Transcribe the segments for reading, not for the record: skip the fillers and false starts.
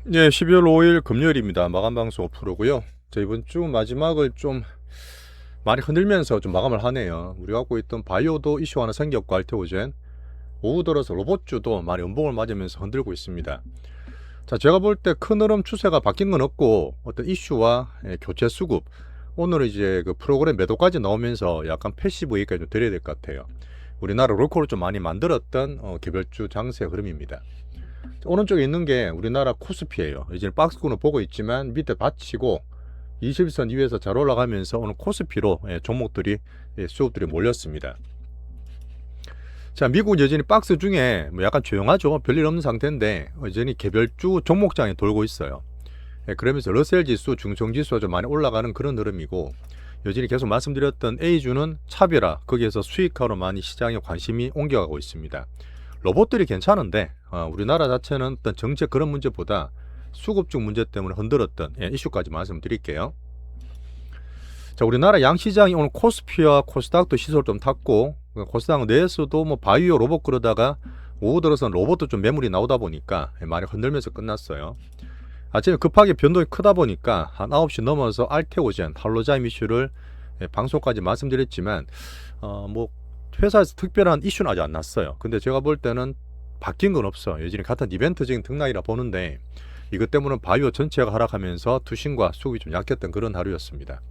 네, 12월 5일 금요일입니다. 마감 방송 5%고요. 자, 이번 주 마지막을 좀 많이 흔들면서 좀 마감을 하네요. 우리가 갖고 있던 바이오도 이슈 하나 생겼고, 알테오젠. 오후 들어서 로봇주도 많이 음봉을 맞으면서 흔들고 있습니다. 자, 제가 볼 때 큰 흐름 추세가 바뀐 건 없고, 어떤 이슈와 교체 수급, 오늘 이제 그 프로그램 매도까지 나오면서 약간 패시브 얘기까지 좀 드려야 될 것 같아요. 우리나라 롤코를 좀 많이 만들었던 개별주 장세 흐름입니다. 오른쪽에 있는 게 우리나라 코스피예요. 이제 박스권을 보고 있지만 밑에 받치고 21선 위에서 잘 올라가면서 오늘 코스피로 종목들이 수급들이 몰렸습니다. 자, 미국 여전히 박스 중에 뭐 약간 조용하죠. 별일 없는 상태인데 여전히 개별주 종목장이 돌고 있어요. 그러면서 러셀 지수, 중성 지수가 좀 많이 올라가는 그런 흐름이고, 여전히 계속 말씀드렸던 A주는 차별화, 거기에서 수익화로 많이 시장에 관심이 옮겨가고 있습니다. 로봇들이 괜찮은데 우리나라 자체는 어떤 정책 그런 문제보다 수급적 문제 때문에 흔들었던 이슈까지 말씀드릴게요. 자, 우리나라 양시장이 오늘 코스피와 코스닥도 시세를 좀 탔고, 코스닥 내에서도 뭐 바이오 로봇 그러다가 오후 들어서는 로봇도 좀 매물이 나오다 보니까 많이 흔들면서 끝났어요. 아침에 급하게 변동이 크다 보니까 한 9시 넘어서 알테오젠, 할로자임 이슈를 방송까지 말씀드렸지만 뭐 회사에서 특별한 이슈는 아직 안 났어요. 근데 제가 볼 때는 바뀐 건 없어. 여전히 같은 이벤트적인 등락이라 보는데, 이것 때문에 바이오 전체가 하락하면서 투신과 수급이 좀 약했던 그런 하루였습니다.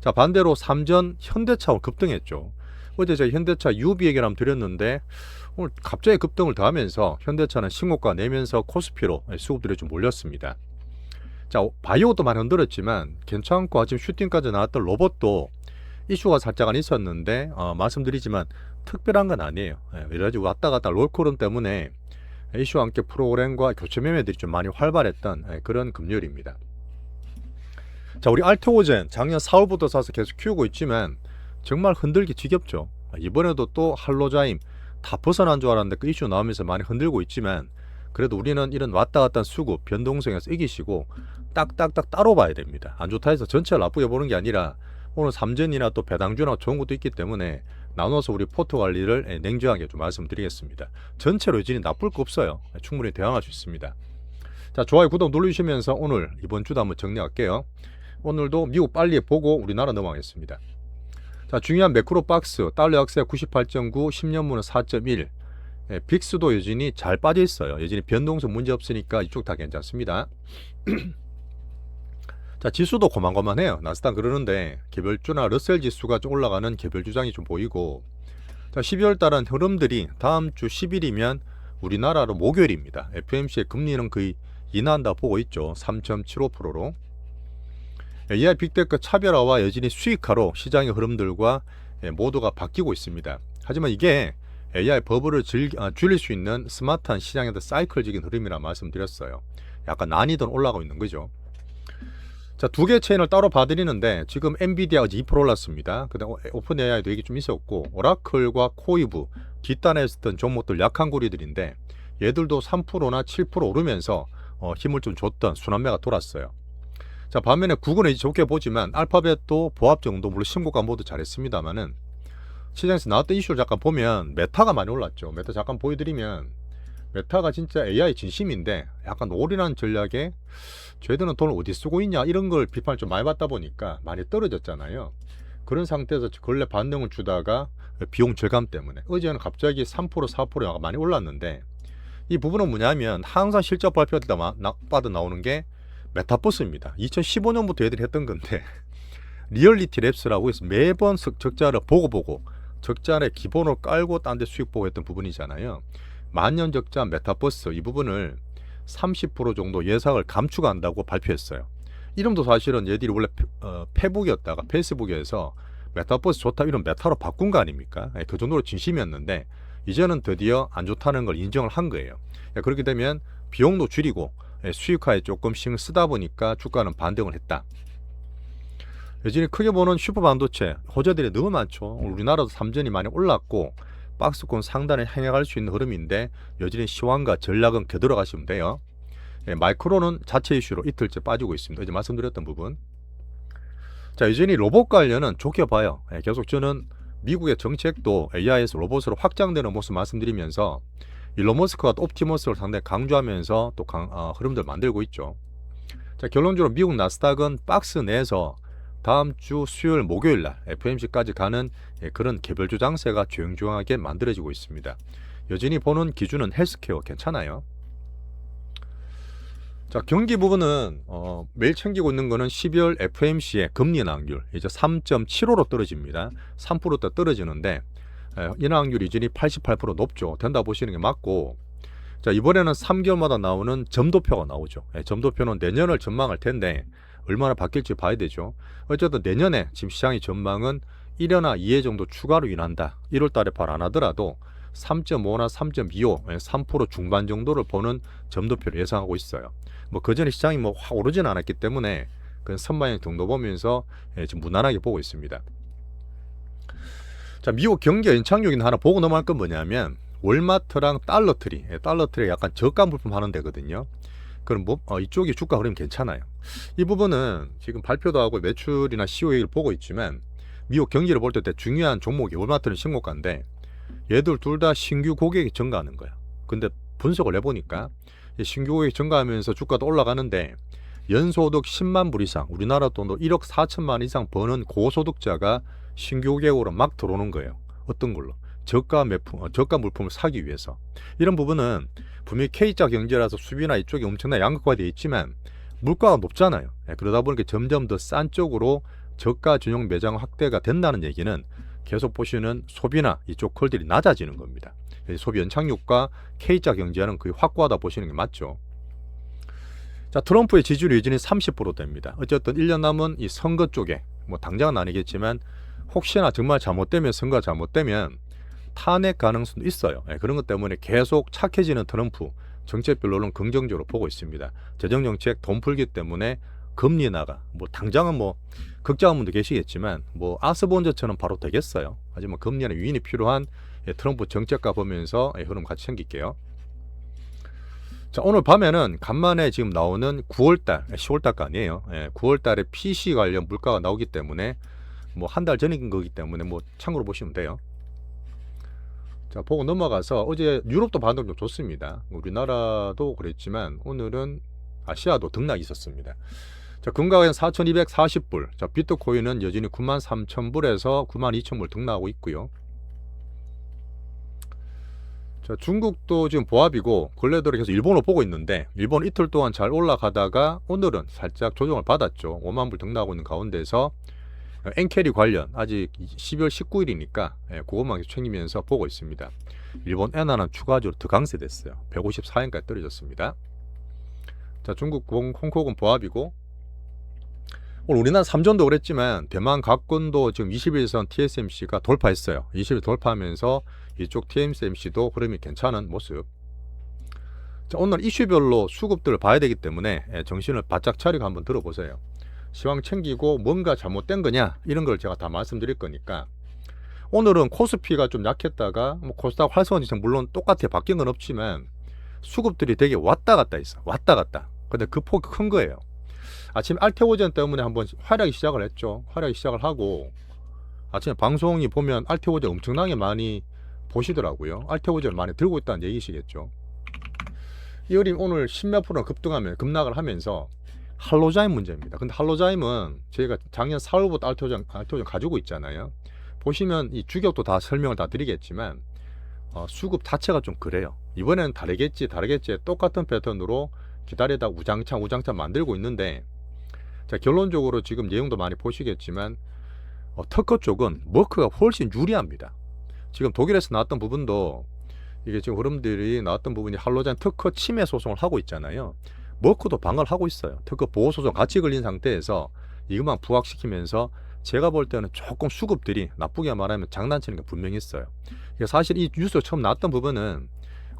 자, 반대로 삼전 현대차 급등했죠. 어제 제가 현대차 유비 얘기를 한번 드렸는데 오늘 갑자기 급등을 더하면서 현대차는 신고가 내면서 코스피로 수급들이 좀 몰렸습니다. 자, 바이오도 많이 흔들었지만 괜찮고 아침 슈팅까지 나왔던 로봇도 이슈가 살짝은 있었는데 말씀드리지만 특별한 건 아니에요. 그래가지고 왔다 갔다 롤코론 때문에 이슈와 함께 프로그램과 교체 매매들이 좀 많이 활발했던 그런 금요일입니다. 자, 우리 알테오젠 작년 4월부터 사서 계속 키우고 있지만 정말 흔들기 지겹죠. 이번에도 또 할로자임 다 벗어난 줄 알았는데 그 이슈 나오면서 많이 흔들고 있지만, 그래도 우리는 이런 왔다 갔다 수급 변동성에서 이기시고 딱딱딱 따로 봐야 됩니다. 안 좋다 해서 전체를 나쁘게 보는 게 아니라 오늘 삼전이나 또 배당주나 좋은 것도 있기 때문에 나눠서 우리 포트 관리를 냉정하게 좀 말씀드리겠습니다. 전체로 여전히 나쁠 거 없어요. 충분히 대응할 수 있습니다. 자, 좋아요, 구독 눌러주시면서 오늘 이번 주도 한번 정리할게요. 오늘도 미국 빨리 보고 우리나라 넘어가겠습니다. 자, 중요한 매크로 박스 달러 약세 98.9, 10년물은 4.1. 빅스도 여전히 잘 빠져 있어요. 여전히 변동성 문제 없으니까 이쪽 다 괜찮습니다. 자, 지수도 고만고만해요. 나스닥 그러는데 개별주나 러셀 지수가 좀 올라가는 개별 주장이 좀 보이고, 자, 12월 달은 흐름들이 다음 주 10일이면 우리나라로 목요일입니다. FMC의 금리는 거의 인하한다 보고 있죠. 3.75%로. AI 빅테크 차별화와 여전히 수익화로 시장의 흐름들과 모두가 바뀌고 있습니다. 하지만 이게 AI 버블을 줄일 수 있는 스마트한 시장의 사이클적인 흐름이라 말씀드렸어요. 약간 난이도는 올라가고 있는 거죠. 자, 두 개 체인을 따로 봐드리는데 지금 엔비디아 어제 2% 올랐습니다. 그다음 오픈 AI도 얘기 좀 있었고, 오라클과 코이브 뒷단에 있었던 종목들 약한 고리들인데 얘들도 3%나 7% 오르면서 힘을 좀 줬던 순환매가 돌았어요. 자, 반면에 구글은 이제 좋게 보지만 알파벳도 보합 정도, 물론 신고가 모두 잘했습니다만은 시장에서 나왔던 이슈를 잠깐 보면 메타가 많이 올랐죠. 메타 잠깐 보여드리면 메타가 진짜 AI 진심인데 약간 올인한 전략에 쟤들은 돈을 어디 쓰고 있냐 이런 걸 비판을 좀 많이 받다 보니까 많이 떨어졌잖아요. 그런 상태에서 근래 반등을 주다가 비용 절감 때문에 어제는 갑자기 3% 4%가 많이 올랐는데, 이 부분은 뭐냐면 항상 실적 발표할 때 빠져 나오는 게 메타버스입니다. 2015년부터 애들이 했던 건데 리얼리티 랩스라고 해서 매번 적자를 보고 적자의 기본을 깔고 딴 데 수익 보고 했던 부분이잖아요. 만년 적자 메타버스 이 부분을 30% 정도 예상을 감축한다고 발표했어요. 이름도 사실은 얘들이 원래 페북이었다가 페이스북에서 메타버스 좋다 이런 메타로 바꾼 거 아닙니까? 그 정도로 진심이었는데 이제는 드디어 안 좋다는 걸 인정을 한 거예요. 그렇게 되면 비용도 줄이고 수익화에 조금 신경 쓰다 보니까 주가는 반등을 했다. 여전히 크게 보는 슈퍼 반도체 호재들이 너무 많죠. 우리나라도 삼전이 많이 올랐고 박스권 상단에 향해 갈 수 있는 흐름인데 여전히 시황과 전략은 되돌아가시면 돼요. 마이크로는 자체 이슈로 이틀째 빠지고 있습니다. 이제 말씀드렸던 부분. 자, 여전히 로봇 관련은 좋게 봐요. 계속 저는 미국의 정책도 AI에서 로봇으로 확장되는 모습 말씀드리면서 일론 머스크가 또 옵티머스를 상당히 강조하면서 또 흐름들 만들고 있죠. 자, 결론적으로 미국 나스닥은 박스 내에서 다음 주 수요일 목요일 날 FOMC까지 가는 그런 개별주 장세가 조용조용하게 만들어지고 있습니다. 여전히 보는 기준은 헬스케어 괜찮아요. 자, 경기 부분은 매일 챙기고 있는 거는 12월 FOMC의 금리 인하율 이제 3.75로 떨어집니다. 3%대 떨어지는데 인하율이 여전히 88% 높죠. 된다 보시는 게 맞고, 자, 이번에는 3개월마다 나오는 점도표가 나오죠. 점도표는 내년을 전망할 텐데 얼마나 바뀔지 봐야 되죠. 어쨌든 내년에 지금 시장의 전망은 1회나 2회 정도 추가로 인한다. 1월 달에 발 안 하더라도 3.5나 3.25, 3% 중반 정도를 보는 점도표를 예상하고 있어요. 뭐 그전에 시장이 뭐 확 오르지는 않았기 때문에 그냥 선반영 정도 보면서 지금 무난하게 보고 있습니다. 자, 미국 경기 연착륙인 하나 보고 넘어갈 건 뭐냐면 월마트랑 달러트리 약간 저가 물품 하는 데거든요. 그럼 뭐 이쪽이 주가 흐름 괜찮아요. 이 부분은 지금 발표도 하고 매출이나 COE를 보고 있지만 미국 경기를 볼 때 중요한 종목이 월마트는 신고가인데 얘들 둘 다 신규 고객이 증가하는 거야. 근데 분석을 해보니까 신규 고객이 증가하면서 주가도 올라가는데 연소득 10만 불 이상, 우리나라 돈으로 1억 4천만 이상 버는 고소득자가 신규 고객으로 막 들어오는 거예요. 어떤 걸로? 저가 물품을 사기 위해서. 이런 부분은 분명히 K자 경제라서 수비나 이쪽이 엄청나게 양극화되어 있지만 물가가 높잖아요. 그러다 보니까 점점 더 싼 쪽으로 저가 전용 매장 확대가 된다는 얘기는 계속 보시는 소비나 이쪽 컬들이 낮아지는 겁니다. 소비 연착륙과 K자 경제는 거의 확고하다 보시는 게 맞죠. 자, 트럼프의 지지율이 여전히 30%대입니다. 어쨌든 1년 남은 이 선거 쪽에 뭐 당장은 아니겠지만 혹시나 정말 선거가 잘못되면 탄핵 가능성도 있어요. 그런 것 때문에 계속 착해지는 트럼프 정책별로는 긍정적으로 보고 있습니다. 재정정책 돈 풀기 때문에 금리 인하가 뭐 당장은 뭐 걱정하는 분도 계시겠지만 뭐 아스본저처럼 바로 되겠어요. 하지만 금리 인하 유인이 필요한 트럼프 정책과 보면서 흐름 같이 챙길게요. 자, 오늘 밤에는 간만에 지금 나오는 9월달, 10월달가 아니에요. 9월달에 PC 관련 물가가 나오기 때문에 뭐 한 달 전인 거기 때문에 뭐 참고로 보시면 돼요. 자, 보고 넘어가서 어제 유럽도 반등 좀 좋습니다. 우리나라도 그랬지만 오늘은 아시아도 등락이 있었습니다. 자, 금가는 4,240불. 자, 비트코인은 여전히 93,000불에서 92,000불 등락하고 있고요. 자, 중국도 지금 보합이고 근래 들어 계속 일본을 보고 있는데 일본 이틀 동안 잘 올라가다가 오늘은 살짝 조정을 받았죠. 5만 불 등락하고 있는 가운데서 엔캐리 관련 아직 12월 19일이니까 그것만 계속 챙기면서 보고 있습니다. 일본 엔화는 추가적으로 더 강세됐어요. 154엔까지 떨어졌습니다. 자, 중국 홍콩은 보합이고 오늘 우리나라 3전도 그랬지만 대만 각권도 지금 21선 TSMC가 돌파했어요. 20일 돌파하면서 이쪽 TSMC도 흐름이 괜찮은 모습. 자, 오늘 이슈별로 수급들을 봐야 되기 때문에 정신을 바짝 차리고 한번 들어보세요. 시황 챙기고 뭔가 잘못된 거냐 이런 걸 제가 다 말씀드릴 거니까. 오늘은 코스피가 좀 약했다가 뭐 코스닥 활성화 지수 물론 똑같아 바뀐 건 없지만 수급들이 되게 왔다 갔다 있어. 왔다 갔다. 근데 그 폭이 큰 거예요. 아침에 알테오젠 때문에 한번 활약이 시작을 했죠. 활약이 시작을 하고 아침에 방송이 보면 알테오젠 엄청나게 많이 보시더라고요. 알테오젠을 많이 들고 있다는 얘기시겠죠. 이 흐름 오늘 10몇 프로 급락을 하면서 할로자임 문제입니다. 근데 할로자임은 저희가 작년 4월부터 알테오젠 가지고 있잖아요. 보시면 이 주격도 다 설명을 다 드리겠지만 수급 자체가 좀 그래요. 이번에는 다르겠지 똑같은 패턴으로 기다리다 우장창 만들고 있는데, 자, 결론적으로 지금 내용도 많이 보시겠지만 특허 쪽은 머크가 훨씬 유리합니다. 지금 독일에서 나왔던 부분도 이게 지금 흐름들이 나왔던 부분이 할로자임 특허 침해 소송을 하고 있잖아요. 머크도 방어를 하고 있어요. 특허 보호 소송 같이 걸린 상태에서 이것만 부각시키면서 제가 볼 때는 조금 수급들이 나쁘게 말하면 장난치는 게 분명히 있어요. 사실 이 뉴스 처음 나왔던 부분은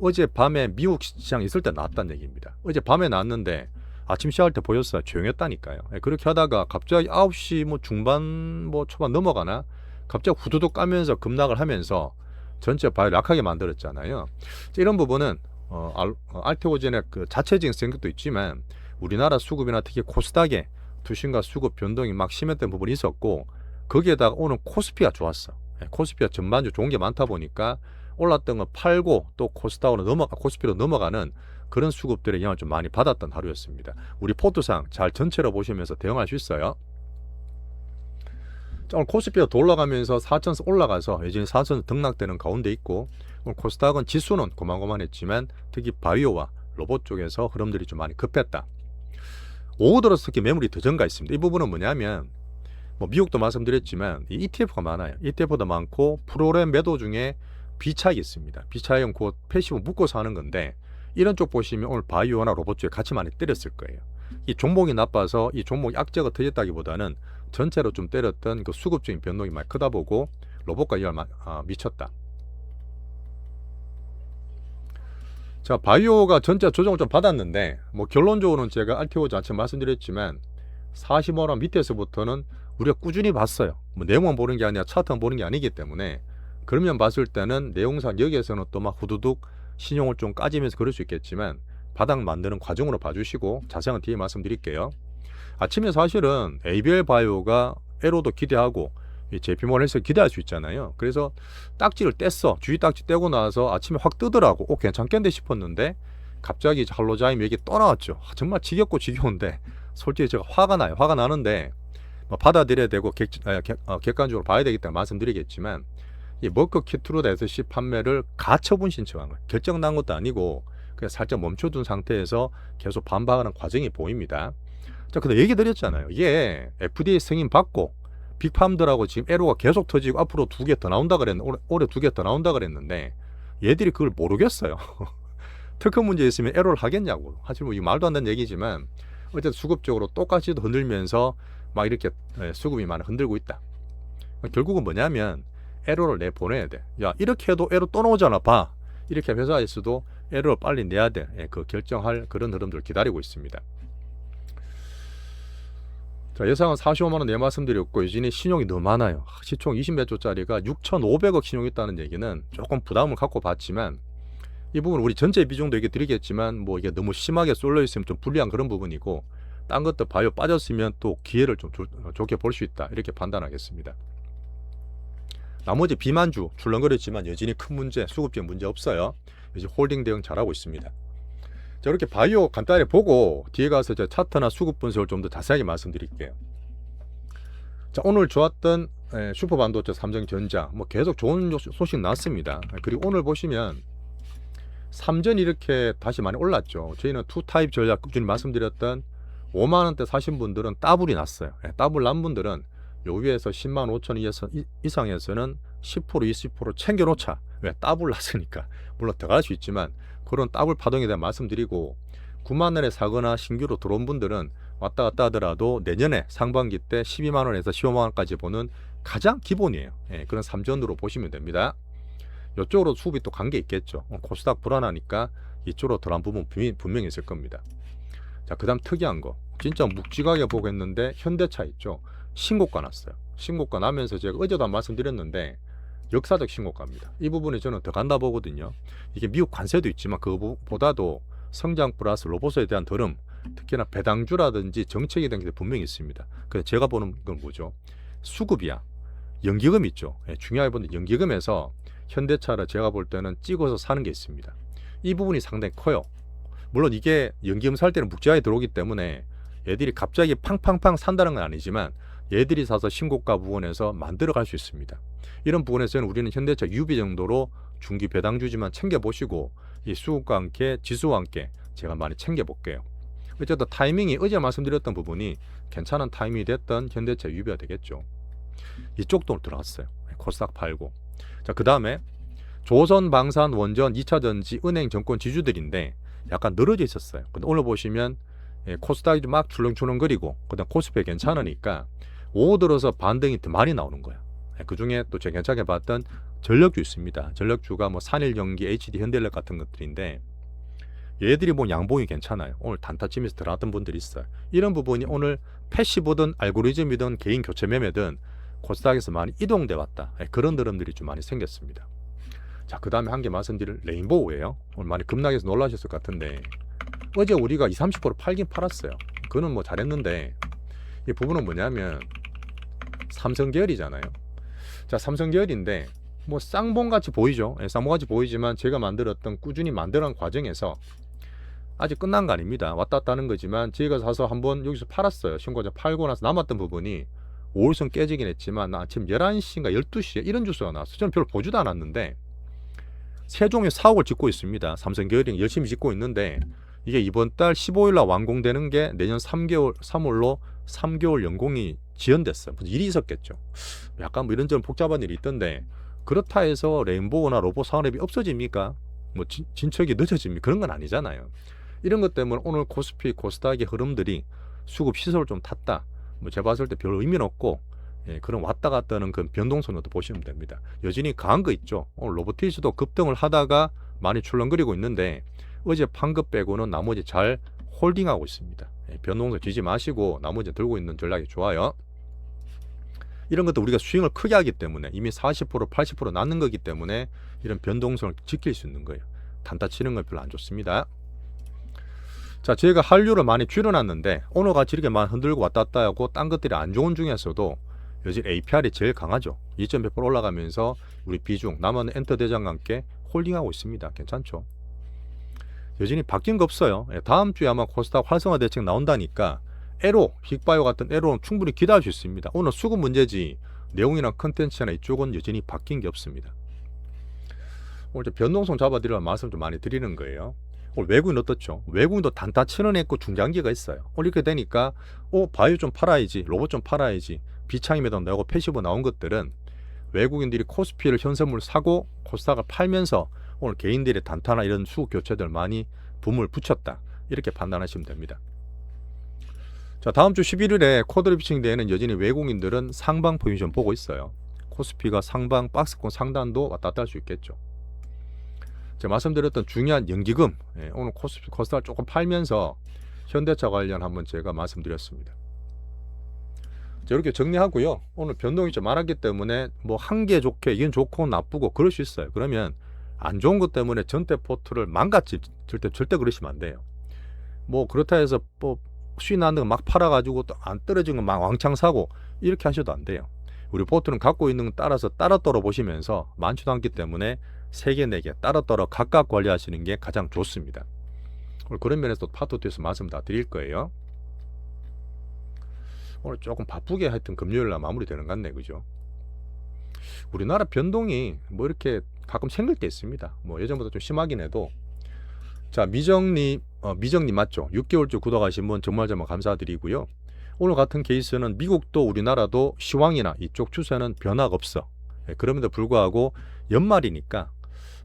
어제 밤에 미국 시장 있을 때 나왔다는 얘기입니다. 어제 밤에 나왔는데 아침 시작할 때 보였어요. 조용했다니까요. 그렇게 하다가 갑자기 9시 뭐 중반 뭐 초반 넘어가나 갑자기 후두둑 까면서 급락을 하면서 전체 바이오를 약하게 만들었잖아요. 이런 부분은 알테오젠의 그 자체적인 성격도 있지만 우리나라 수급이나 특히 코스닥의 투신과 수급 변동이 막 심했던 부분이 있었고 거기에다가 오늘 코스피가 좋았어. 코스피가 전반적으로 좋은 게 많다 보니까 올랐던 거 팔고 또 코스닥으로 코스피로 넘어가는 그런 수급들의 영향을 좀 많이 받았던 하루였습니다. 우리 포트상 잘 전체로 보시면서 대응할 수 있어요. 자, 오늘 코스피가 더 올라가면서 4천선 올라가서 여전히 4천선 등락되는 가운데 있고, 오늘 코스닥은 지수는 고만고만했지만 특히 바이오와 로봇 쪽에서 흐름들이 좀 많이 급했다. 오후 들어서 특히 매물이 더 증가 있습니다. 이 부분은 뭐냐면 미국도 말씀드렸지만 이 ETF가 많아요. ETF도 많고 프로그램 매도 중에 비차익이 있습니다. 비차익은 곧 패시브 묶어서 하는 건데, 이런 쪽 보시면 오늘 바이오나 로봇 쪽에 같이 많이 때렸을 거예요. 이 종목이 나빠서 이 종목이 악재가 터졌다기보다는 전체로 좀 때렸던 그 수급적인 변동이 많이 크다 보고 로봇과 이걸 미쳤다. 자, 바이오가 전체 조정을 좀 받았는데 결론적으로는 제가 RTO 자체 말씀드렸지만 45원 밑에서부터는 우리가 꾸준히 봤어요. 내용만 보는 게 아니라 차트만 보는 게 아니기 때문에, 그러면 봤을 때는 내용상 여기에서는 또 막 후두둑 신용을 좀 까지면서 그럴 수 있겠지만 바닥 만드는 과정으로 봐주시고 자세한 뒤에 말씀드릴게요. 아침에 사실은 ABL 바이오가 에로도 기대하고 JP모건에서 기대할 수 있잖아요. 그래서 딱지를 뗐어. 주위 딱지 떼고 나서 아침에 확 뜨더라고. 괜찮겠는데 싶었는데 갑자기 할로자임 얘기 또 나왔죠. 정말 지겹고 지겨운데 솔직히 제가 화가 나요. 화가 나는데 받아들여야 되고 객관적으로 봐야 되기 때문에 말씀드리겠지만, 이 머커 키트로 SC 판매를 가처분 신청한 거예요. 결정 난 것도 아니고 그냥 살짝 멈춰둔 상태에서 계속 반박하는 과정이 보입니다. 자, 근데 얘기 드렸잖아요. 이게 FDA 승인 받고 빅팜들하고 지금 에로가 계속 터지고 앞으로 2개 더 나온다 그랬는데, 올해 2개 더 나온다 그랬는데 얘들이 그걸 모르겠어요. 특허 문제 있으면 에로를 하겠냐고. 사실 이게 말도 안 되는 얘기지만 어쨌든 수급적으로 똑같이 흔들면서 막 이렇게 수급이 많이 흔들고 있다. 결국은 뭐냐면 에로를 내보내야 돼. 야, 이렇게 해도 에로 또 나오잖아. 봐. 이렇게 회사에서도 에로를 빨리 내야 돼. 그 결정할 그런 흐름들을 기다리고 있습니다. 자, 예상은 45만원 내 말씀드렸고, 여전히 신용이 너무 많아요. 시총 20몇 조짜리가 6,500억 신용이 있다는 얘기는 조금 부담을 갖고 봤지만, 이 부분 우리 전체 비중도 얘기 드리겠지만 이게 너무 심하게 쏠려 있으면 좀 불리한 그런 부분이고, 딴 것도 바이오 빠졌으면 또 기회를 좀 좋게 볼 수 있다, 이렇게 판단하겠습니다. 나머지 비만주 출렁거렸지만 여전히 큰 문제, 수급적 문제 없어요. 여전히 홀딩 대응 잘하고 있습니다. 자, 이렇게 바이오 간단히 보고 뒤에 가서 차트나 수급 분석을 좀 더 자세하게 말씀드릴게요. 자, 오늘 좋았던 슈퍼반도체 삼성전자 계속 좋은 소식 나왔습니다. 그리고 오늘 보시면 삼전이 이렇게 다시 많이 올랐죠. 저희는 투타입 전략 꾸준히 말씀드렸던 5만원대 사신 분들은 따블이 났어요. 따블 난 분들은 요 위에서 10만 5천 이상에서는 10% 20% 챙겨놓자. 왜? 따블 났으니까. 물론 더 갈 수 있지만 그런 따블 파동에 대한 말씀드리고, 9만원에 사거나 신규로 들어온 분들은 왔다 갔다 하더라도 내년에 상반기 때 12만원에서 15만원까지 보는 가장 기본이에요. 그런 삼전으로 보시면 됩니다. 이쪽으로 수급이 또 관계 있겠죠. 코스닥 불안하니까 이쪽으로 들어간 부분 분명히 있을 겁니다. 자, 그 다음 특이한 거 진짜 묵직하게 보겠는데 현대차 있죠. 신고가 났어요. 신고가 나면서 제가 어제도 한 말씀드렸는데 역사적 신고가입니다. 이 부분에 저는 더 간다 보거든요. 이게 미국 관세도 있지만 그거보다도 성장 플러스 로봇에 대한 더름, 특히나 배당주라든지 정책에 대한 게 분명히 있습니다. 그래서 제가 보는 건 뭐죠? 수급이야. 연기금 있죠. 중요하게 보는 연기금에서 현대차를 제가 볼 때는 찍어서 사는 게 있습니다. 이 부분이 상당히 커요. 물론 이게 연기금 살 때는 묵직하게 들어오기 때문에 얘들이 갑자기 팡팡팡 산다는 건 아니지만 얘들이 사서 신고가 부분에서 만들어 갈 수 있습니다. 이런 부분에서는 우리는 현대차 유비 정도로 중기 배당주지만 챙겨보시고 이 수급과 함께 지수와 함께 제가 많이 챙겨볼게요. 어쨌든 타이밍이 어제 말씀드렸던 부분이 괜찮은 타이밍이 됐던 현대차 유비가 되겠죠. 이쪽도 들어갔어요. 코스닥 팔고. 자, 그 다음에 조선, 방산, 원전, 2차전지, 은행, 정권 지주들인데 약간 늘어져 있었어요. 근데 오늘 보시면 코스닥이 막 출렁출렁거리고 그다음 코스피 괜찮으니까 오후 들어서 반등이 더 많이 나오는 거예요. 그 중에 또 제가 괜찮게 봤던 전력주 있습니다. 전력주가 산일전기, HD, 현대력 같은 것들인데 얘들이 양봉이 괜찮아요. 오늘 단타치면서 들어왔던 분들이 있어요. 이런 부분이 오늘 패시브든 알고리즘이든 개인 교체 매매든 코스닥에서 많이 이동돼 왔다. 그런 흐름들이 좀 많이 생겼습니다. 자, 그 다음에 한 개 말씀드릴 레인보우예요. 오늘 많이 급락해서 놀라셨을 것 같은데 어제 우리가 20, 30% 팔긴 팔았어요. 그거는 잘했는데 이 부분은 뭐냐면 삼성 계열이잖아요. 자, 삼성 계열인데 뭐 쌍봉같이 보이죠. 예, 쌍봉같이 보이지만 제가 만들었던 꾸준히 만드는 과정에서 아직 끝난 거 아닙니다. 왔다 갔다 하는 거지만 제가 사서 한번 여기서 팔았어요. 신고자 팔고 나서 남았던 부분이 5일선 깨지긴 했지만 나 아침 11시인가 12시에 이런 주소가 나왔어요. 저는 별로 보지도 않았는데 세종에 사옥을 짓고 있습니다. 삼성 계열이 열심히 짓고 있는데 이게 이번 달 15일날 완공되는 게 내년 3월로 3개월 연공이 지연됐어요. 무슨 일이 있었겠죠. 약간 뭐 이런저런 복잡한 일이 있던데 그렇다 해서 레인보우나 로봇 산업이 없어집니까? 뭐 진척이 늦어집니까? 그런 건 아니잖아요. 이런 것 때문에 오늘 코스피, 코스닥의 흐름들이 수급 시설을 좀 탔다. 뭐 제가 봤을 때 별 의미는 없고 예, 그런 왔다 갔다 하는 그 변동성도 보시면 됩니다. 여전히 강한 거 있죠. 오늘 로보티스도 급등을 하다가 많이 출렁거리고 있는데 어제 판급 빼고는 나머지 잘 홀딩하고 있습니다. 예, 변동성 지지 마시고 나머지 들고 있는 전략이 좋아요. 이런 것도 우리가 스윙을 크게 하기 때문에 이미 40% 80% 낳는 거기 때문에 이런 변동성을 지킬 수 있는 거예요. 단타 치는 건 별로 안 좋습니다. 자, 제가 한류를 많이 줄여놨는데 오늘 같이 이렇게 많이 흔들고 왔다 갔다 하고 딴 것들이 안 좋은 중에서도 여전히 APR이 제일 강하죠. 2.1% 올라가면서 우리 비중 남은 엔터 대장과 함께 홀딩하고 있습니다. 괜찮죠? 여전히 바뀐 거 없어요. 다음 주에 아마 코스닥 활성화 대책 나온다니까 에로, 빅바이오 같은 에로는 충분히 기다릴 수 있습니다. 오늘 수급 문제지 내용이나 컨텐츠나 이쪽은 여전히 바뀐 게 없습니다. 오늘 변동성 잡아드리려는 말씀 좀 많이 드리는 거예요. 오늘 외국인 어떻죠? 외국인도 단타 쳐내냈고 중장기가 있어요. 오늘 이렇게 되니까 바이오 좀 팔아야지, 로봇 좀 팔아야지, 비창이 매도 나오고 패시브 나온 것들은 외국인들이 코스피를 현선물 사고 코스닥을 팔면서 오늘 개인들의 단타나 이런 수급 교체들 많이 붐을 붙였다. 이렇게 판단하시면 됩니다. 자, 다음 주 11일에 코드 리피칭 대회는 여전히 외국인들은 상방 포지션 보고 있어요. 코스피가 상방 박스권 상단도 왔다 갔다 할 수 있겠죠. 제가 말씀드렸던 중요한 연기금, 오늘 코스피 코스닥을 조금 팔면서 현대차 관련 한번 제가 말씀드렸습니다. 자, 이렇게 정리하고요. 오늘 변동이 좀 많았기 때문에 뭐 한 개 좋게 이건 좋고 나쁘고 그럴 수 있어요. 그러면 안 좋은 것 때문에 전태 포트를 망가질 때 절대 그러시면 안 돼요. 뭐 그렇다 해서 뭐 수익 나는 거 막 팔아가지고 또 안 떨어진 거 막 왕창 사고 이렇게 하셔도 안 돼요. 우리 포트는 갖고 있는 거 따라서 따라 떨어 보시면서 많지도 않기 때문에 3개, 4개 따라 떨어 각각 관리하시는 게 가장 좋습니다. 오늘 그런 면에서 파토트에서 말씀 다 드릴 거예요. 오늘 조금 바쁘게 하여튼 금요일날 마무리되는 것 같네, 그죠? 우리나라 변동이 뭐 이렇게 가끔 생길 때 있습니다. 뭐 예전보다 좀 심하긴 해도. 자, 미정님 맞죠? 6개월째 구독하신 분 정말 감사드리고요. 오늘 같은 케이스는 미국도 우리나라도 시황이나 이쪽 추세는 변화가 없어. 그럼에도 불구하고 연말이니까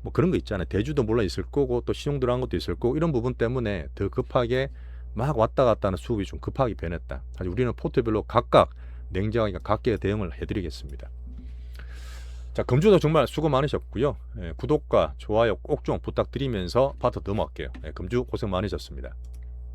뭐 그런 거 있잖아요. 대주도 물론 있을 거고 또 신용 들어간 것도 있을 거고 이런 부분 때문에 더 급하게 막 왔다 갔다 하는 수급이 좀 급하게 변했다. 사실 우리는 포트별로 각각 냉정하게 각계 대응을 해드리겠습니다. 자, 금주도 정말 수고 많으셨고요. 구독과 좋아요 꼭 좀 부탁드리면서 파트 넘어갈게요. 금주 고생 많으셨습니다.